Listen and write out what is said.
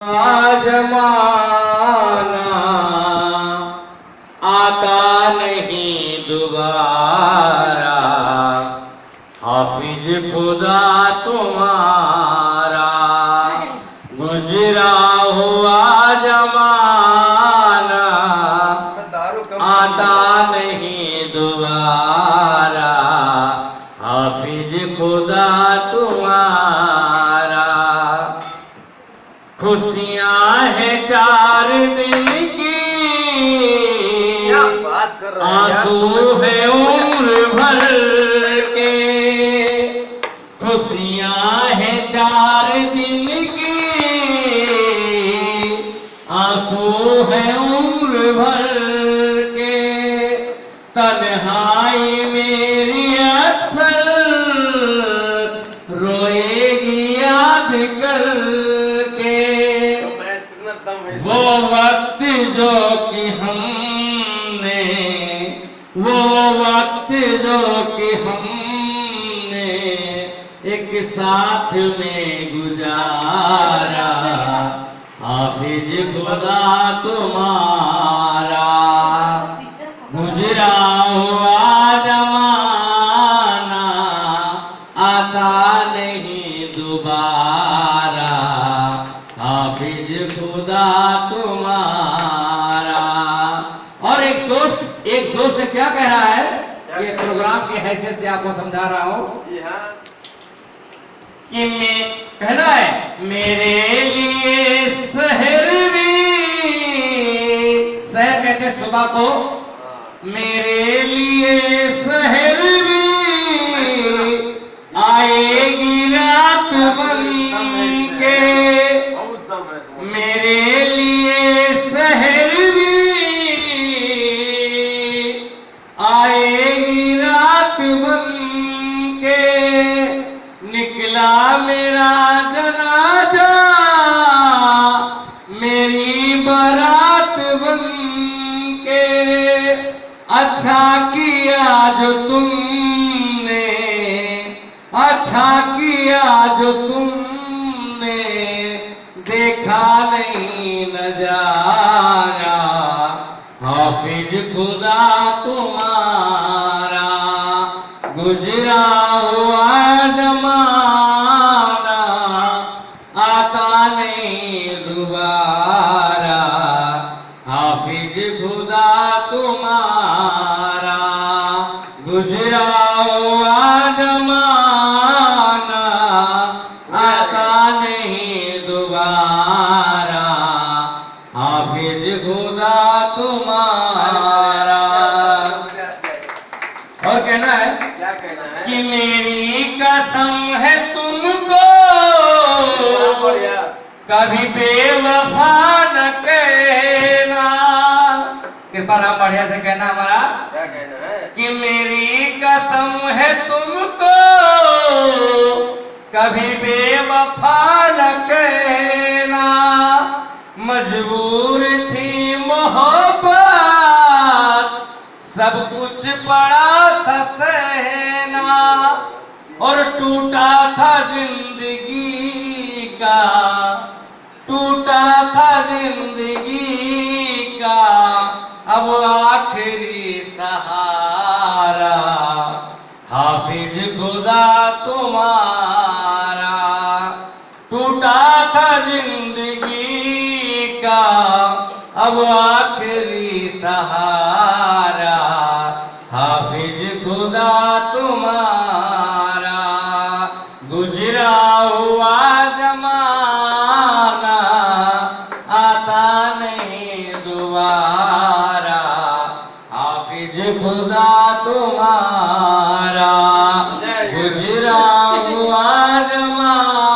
जमाना आता नहीं दोबारा, हाफिज खुदा तुम्हारा गुजरा हुआ जमाना आता नहीं दोबारा, हाफिज खुदा तुम्हारा। खुशियाँ हैं 4 दिन की, आंसू है उम्र भर के। खुशियाँ हैं 4 दिन की, आंसू है उम्र भर के। तन्हाई मेरी अक्सर रोएगी याद कर, वो वक्त जो कि हमने, वो वक्त जो कि हमने एक साथ में गुजारा, हाफिज खुदा तुम्हारा गुजरा हुआ जमाना आता नहीं दोबारा, हाफिज खुदा तुम्हारा। और एक दोस्त क्या कह रहा है, ये प्रोग्राम की हैसियत से आपको समझा रहा हूं कि मैं कहना है मेरे लिए शहर भी, शहर कहते सुबह को, मेरे लिए शहर भी आएगी रात बन के, मेरे लिए शहर भी आएगी रात बन के। निकला मेरा जनाजा मेरी बारात बन के, अच्छा किया जो तुमने, अच्छा किया जो तुमने देखा नहीं नजारा, हाफिज खुदा तुम्हारा गुजरा हुआ जमाना आता नहीं दोबारा, हाफिज खुदा तुम्हारा गुजरा हुआ जमाना आता नहीं दोबारा, हाफिज खुदा तुम्हारा। और कहना है, क्या कहना है कि मेरी कसम है तुमको कभी बेवफा न कहना। कृपा राम बढ़िया से कहना हमारा, क्या कहना है कि मेरी कसम है तुमको कभी बेवफा न कहना। मजबूर थी मोहब्बत सब कुछ पड़ा था सहना, और टूटा था जिंदगी का, टूटा था जिंदगी का अब आखिरी सहारा, हाफिज खुदा तुम्हारा टूटा था जिंदगी का अब आखिरी सहारा, हाफिज खुदा तुम्हारा गुजरा हुआ जमाना आता नहीं दोबारा, हाफिज खुदा तुम्हारा।